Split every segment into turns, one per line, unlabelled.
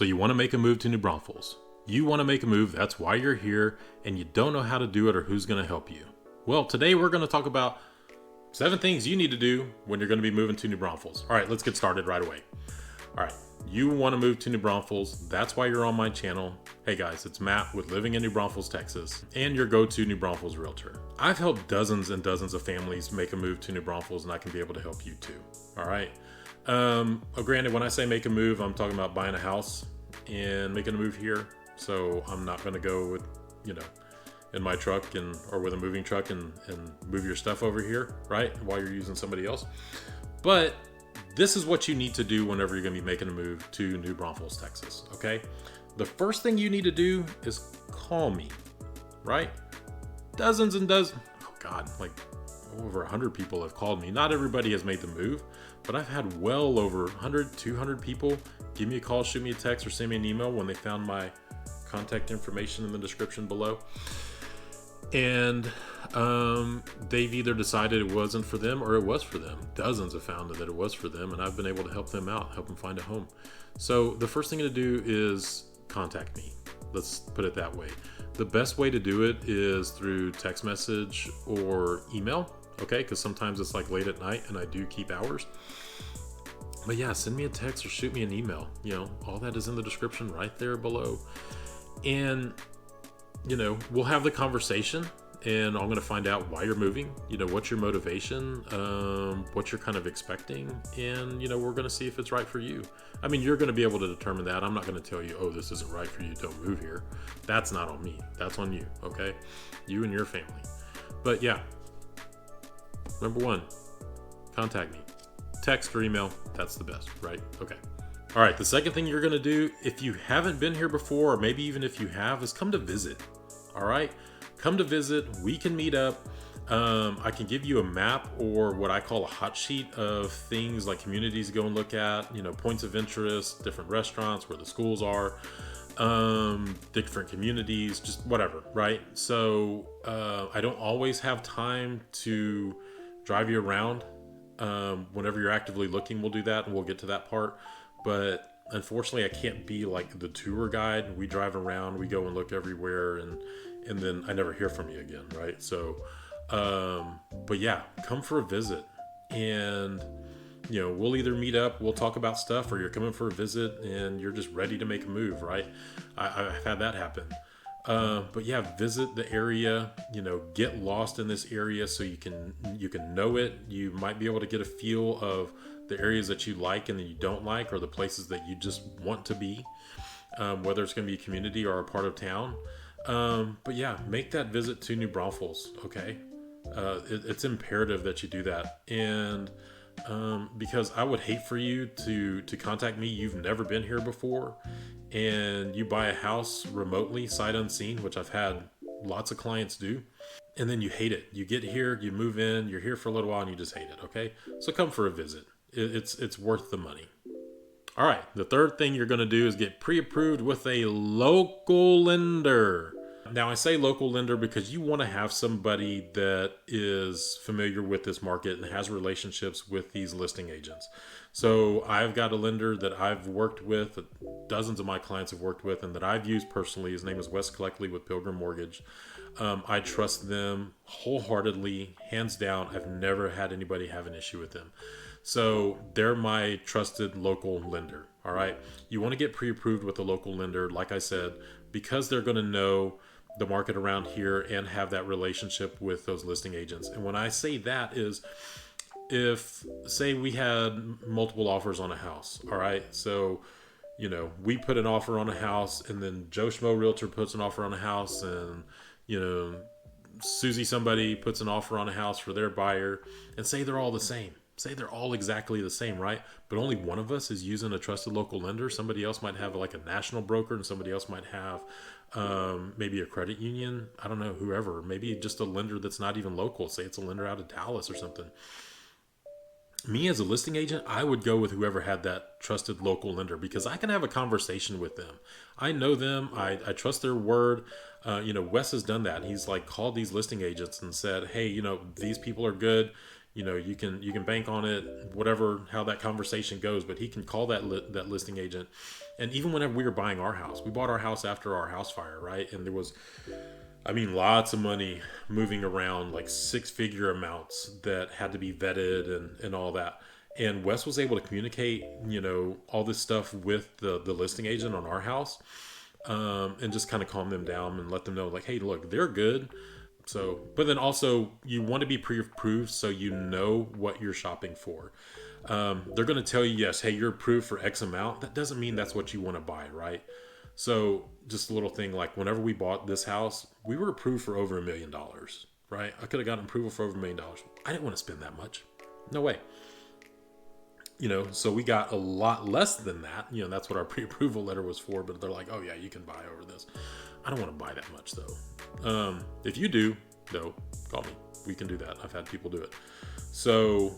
So you want to make a move to New Braunfels. You want to make a move, that's why you're here, and you don't know how to do it or who's going to help you. Well, today we're going to talk about 7 things you need to do when you're going to be moving to New Braunfels. All right, let's get started right away. All right, you want to move to New Braunfels. That's why you're on my channel. Hey guys, it's Matt with Living in New Braunfels, Texas, and your go-to New Braunfels realtor. I've helped dozens and dozens of families make a move to New Braunfels, and I can be able to help you too. All right. Granted, when I say make a move, I'm talking about buying a house and making a move here. So I'm not going to go with, in my truck or with a moving truck and move your stuff over here, right? While you're using somebody else. But this is what you need to do whenever you're going to be making a move to New Braunfels, Texas. Okay. The first thing you need to do is call me, right? Dozens and dozens. Oh God, like over 100 people have called me. Not everybody has made the move, but I've had well over 100, 200 people give me a call, shoot me a text, or send me an email when they found my contact information in the description below. And they've either decided it wasn't for them or it was for them. Dozens have found that it was for them, and I've been able to help them out, help them find a home. So the first thing to do is contact me. Let's put it that way. The best way to do it is through text message or email, okay? Because sometimes it's like late at night and I do keep hours. But yeah, send me a text or shoot me an email. All that is in the description right there below. And, we'll have the conversation, and I'm going to find out why you're moving, what's your motivation, what you're kind of expecting, and, we're going to see if it's right for you. I mean, you're going to be able to determine that. I'm not going to tell you, oh, this isn't right for you, don't move here. That's not on me. That's on you, okay? You and your family. But yeah, number 1, contact me. Text or email, that's the best, right? Okay. All right, the second thing you're going to do, if you haven't been here before, or maybe even if you have, is come to visit. All right, come to visit. We can meet up. I can give you a map or what I call a hot sheet of things like communities to go and look at, points of interest, different restaurants, where the schools are, different communities, just whatever, right? So I don't always have time to drive you around. Whenever you're actively looking, we'll do that, and we'll get to that part. But unfortunately, I can't be like the tour guide. We drive around, we go and look everywhere, and then I never hear from you again, right? So, but yeah, come for a visit, and we'll either meet up, we'll talk about stuff, or you're coming for a visit and you're just ready to make a move, right? I've had that happen. But yeah, visit the area, get lost in this area so you can know it. You might be able to get a feel of the areas that you like and that you don't like, or the places that you just want to be, whether it's going to be a community or a part of town. But yeah, make that visit to New Braunfels. Okay. It's imperative that you do that. And, because I would hate for you to contact me. You've never been here before, and you buy a house remotely, sight unseen, which I've had lots of clients do. And then you hate it. You get here, you move in, you're here for a little while, and you just hate it. Okay. So come for a visit. It's worth the money. All right. The third thing you're going to do is get pre-approved with a local lender. Now, I say local lender because you want to have somebody that is familiar with this market and has relationships with these listing agents. So I've got a lender that I've worked with, dozens of my clients have worked with, and that I've used personally. His name is Wes Collectley with Pilgrim Mortgage. I trust them wholeheartedly, hands down. I've never had anybody have an issue with them. So they're my trusted local lender. All right. You want to get pre-approved with a local lender, like I said, because they're going to know the market around here and have that relationship with those listing agents. And when I say that is, if say we had multiple offers on a house. All right. So, we put an offer on a house, and then Joe Schmo Realtor puts an offer on a house, and, Susie somebody puts an offer on a house for their buyer, and say they're all the same. Say they're all exactly the same, right? But only one of us is using a trusted local lender. Somebody else might have like a national broker, and somebody else might have maybe a credit union. I don't know, whoever. Maybe just a lender that's not even local. Say it's a lender out of Dallas or something. Me as a listing agent, I would go with whoever had that trusted local lender, because I can have a conversation with them. I know them. I trust their word. Wes has done that. He's like called these listing agents and said, hey, these people are good. You can bank on it, whatever, how that conversation goes, but he can call that listing agent. And even whenever we were buying our house, we bought our house after our house fire, right? And there was, lots of money moving around, like 6-figure amounts that had to be vetted and all that. And Wes was able to communicate, all this stuff with the listing agent on our house, and just kind of calm them down and let them know, like, hey, look, they're good. So, but then also you want to be pre-approved so you know what you're shopping for. They're going to tell you, yes, hey, you're approved for X amount. That doesn't mean that's what you want to buy, right? So just a little thing, like whenever we bought this house, we were approved for over $1 million, right? I could have gotten approval for over $1 million. I didn't want to spend that much. No way. So we got a lot less than that. That's what our pre-approval letter was for, but they're like, oh yeah, you can buy over this. I don't want to buy that much though. If you do, though, call me. We can do that. I've had people do it. So,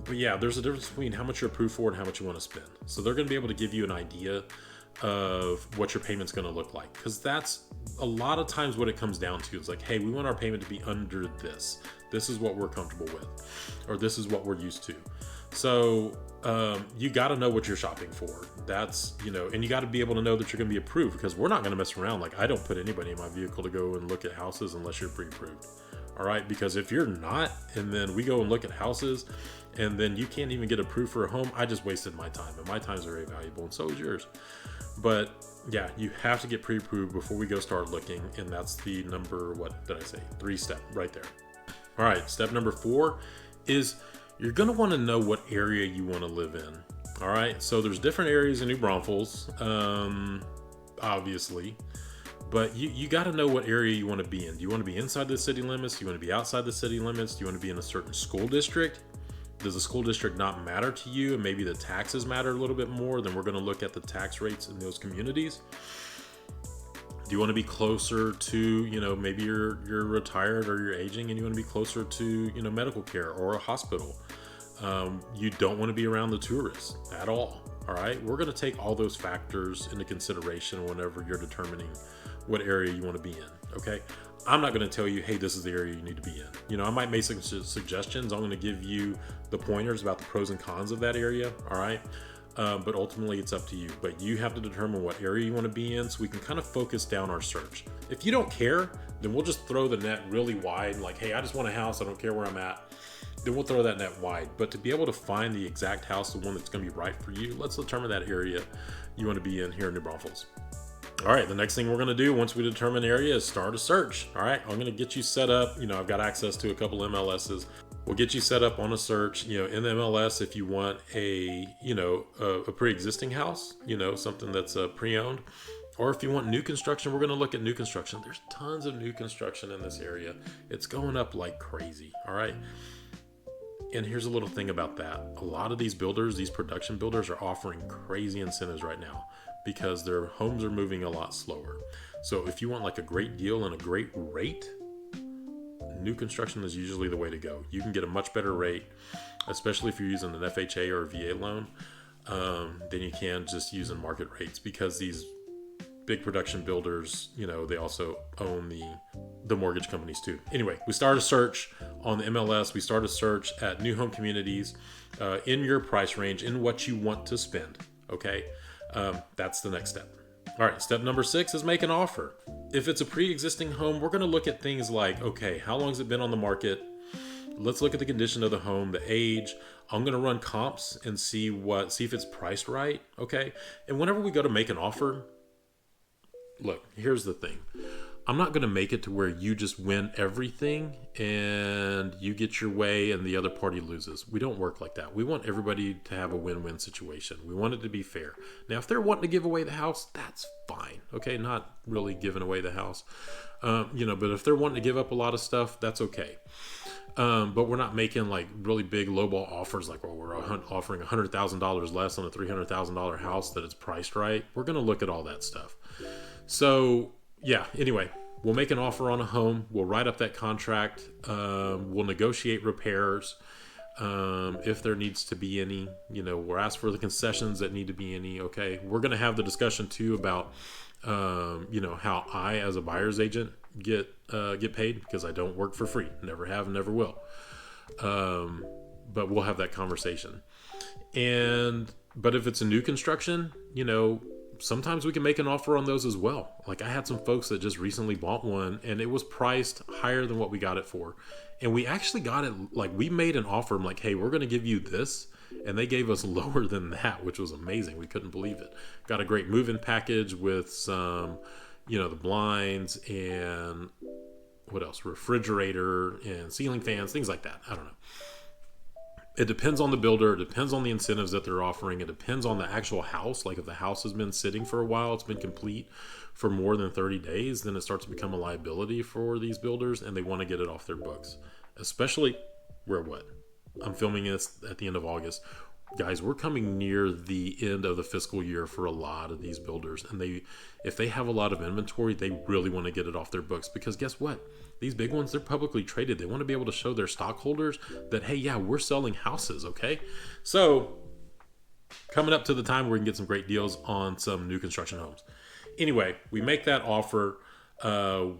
but yeah, there's a difference between how much you're approved for and how much you want to spend. So they're going to be able to give you an idea of what your payment's going to look like. Because that's a lot of times what it comes down to. It's like, hey, we want our payment to be under this. This is what we're comfortable with. Or this is what we're used to. So you got to know what you're shopping for. That's, and you got to be able to know that you're going to be approved, because we're not going to mess around. Like, I don't put anybody in my vehicle to go and look at houses unless you're pre-approved. All right. Because if you're not, and then we go and look at houses and then you can't even get approved for a home, I just wasted my time, and my time is very valuable, and so is yours. But yeah, you have to get pre-approved before we go start looking. And that's the number, what did I say? 3 step right there. All right. Step number 4 is you're going to want to know what area you want to live in. All right. So there's different areas in New Braunfels, obviously, but you got to know what area you want to be in. Do you want to be inside the city limits? Do you want to be outside the city limits? Do you want to be in a certain school district? Does the school district not matter to you? And maybe the taxes matter a little bit more. Then we're going to look at the tax rates in those communities. Do you want to be closer to, maybe you're retired or you're aging and you want to be closer to, medical care or a hospital. You don't want to be around the tourists at all. All right. We're going to take all those factors into consideration whenever you're determining what area you want to be in. Okay. I'm not going to tell you, hey, this is the area you need to be in. I might make some suggestions. I'm going to give you the pointers about the pros and cons of that area. All right. But ultimately it's up to you. But you have to determine what area you want to be in so we can kind of focus down our search. If you don't care, then we'll just throw the net really wide. Like, hey, I just want a house. I don't care where I'm at. Then we'll throw that net wide. But to be able to find the exact house, the one that's going to be right for you, let's determine that area you want to be in here in New Braunfels. All right, the next thing we're going to do once we determine area is start a search. All right, I'm going to get you set up. I've got access to a couple MLSs. We'll get you set up on a search, in the MLS if you want a pre-existing house, something that's pre-owned. Or if you want new construction, we're going to look at new construction. There's tons of new construction in this area. It's going up like crazy. All right. And here's a little thing about that. A lot of these builders, these production builders, are offering crazy incentives right now because their homes are moving a lot slower. So if you want like a great deal and a great rate, new construction is usually the way to go. You can get a much better rate, especially if you're using an FHA or a VA loan, than you can just using market rates, because these big production builders, they also own the mortgage companies too. Anyway, we start a search on the MLS. We start a search at new home communities in your price range, in what you want to spend. Okay, that's the next step. All right, step number 6 is make an offer. If it's a pre-existing home, we're going to look at things like, okay, how long has it been on the market? Let's look at the condition of the home, the age. I'm going to run comps and see if it's priced right. Okay. And whenever we go to make an offer, look, here's the thing. I'm not going to make it to where you just win everything and you get your way and the other party loses. We don't work like that. We want everybody to have a win-win situation. We want it to be fair. Now, if they're wanting to give away the house, that's fine. Okay. Not really giving away the house, but if they're wanting to give up a lot of stuff, that's okay. But we're not making like really big lowball offers. Like, we're offering $100,000 less on a $300,000 house that is priced right. We're going to look at all that stuff. So yeah, anyway, we'll make an offer on a home. We'll write up that contract. We'll negotiate repairs. If there needs to be any, we'll ask for the concessions that need to be any. Okay. We're going to have the discussion too about, how I, as a buyer's agent, get paid, because I don't work for free. Never have, never will. But we'll have that conversation. But if it's a new construction, sometimes we can make an offer on those as well. Like, I had some folks that just recently bought one and it was priced higher than what we got it for. And we actually got it, like, we made an offer. I'm like, hey, we're going to give you this. And they gave us lower than that, which was amazing. We couldn't believe it. Got a great move-in package with some, the blinds and what else? Refrigerator and ceiling fans, things like that. I don't know. It depends on the builder. It depends on the incentives that they're offering. It depends on the actual house. Like, if the house has been sitting for a while, it's been complete for more than 30 days, then it starts to become a liability for these builders, and they want to get it off their books. Especially where I'm filming this at the end of August. Guys, we're coming near the end of the fiscal year for a lot of these builders. And if they have a lot of inventory, they really want to get it off their books. Because guess what? These big ones, they're publicly traded. They want to be able to show their stockholders that, hey, yeah, we're selling houses, okay? So, coming up to the time where we can get some great deals on some new construction homes. Anyway, we make that offer.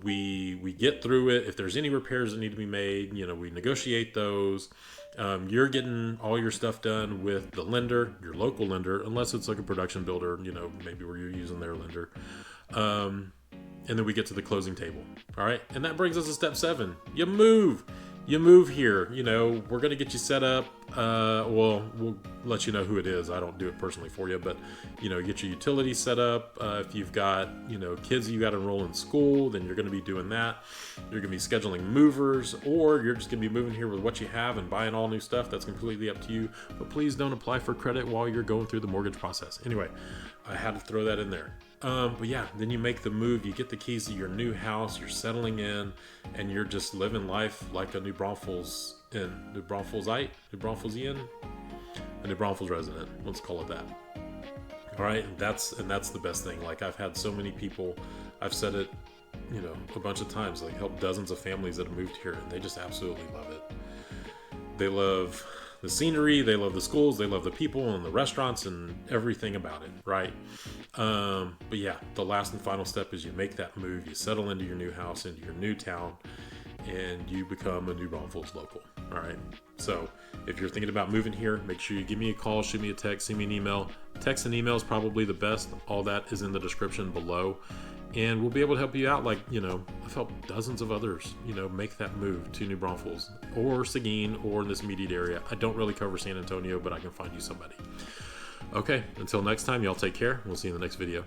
We get through it. If there's any repairs that need to be made, we negotiate those. You're getting all your stuff done with the lender, your local lender, unless it's like a production builder, maybe where you're using their lender. And then we get to the closing table. All right. And that brings us to step 7. You move here. We're going to get you set up. We'll let you know who it is. I don't do it personally for you, but, get your utilities set up. If you've got, kids you got to enroll in school, then you're going to be doing that. You're going to be scheduling movers, or you're just going to be moving here with what you have and buying all new stuff. That's completely up to you. But please don't apply for credit while you're going through the mortgage process. Anyway, I had to throw that in there. But yeah, then you make the move, you get the keys to your new house, you're settling in, and you're just living life like a New Braunfels resident. Let's call it that. All right. And that's the best thing. Like, I've had so many people, I've said it, a bunch of times, like, helped dozens of families that have moved here, and they just absolutely love it. They love the scenery, they love the schools, they love the people and the restaurants and everything about it, right? But yeah, the last and final step is you make that move, you settle into your new house, into your new town, and you become a New Braunfels local, all right? So if you're thinking about moving here, make sure you give me a call, shoot me a text, send me an email. Text and email is probably the best. All that is in the description below. And we'll be able to help you out. Like, I've helped dozens of others, make that move to New Braunfels or Seguin or this immediate area. I don't really cover San Antonio, but I can find you somebody. Okay, until next time, y'all take care. We'll see you in the next video.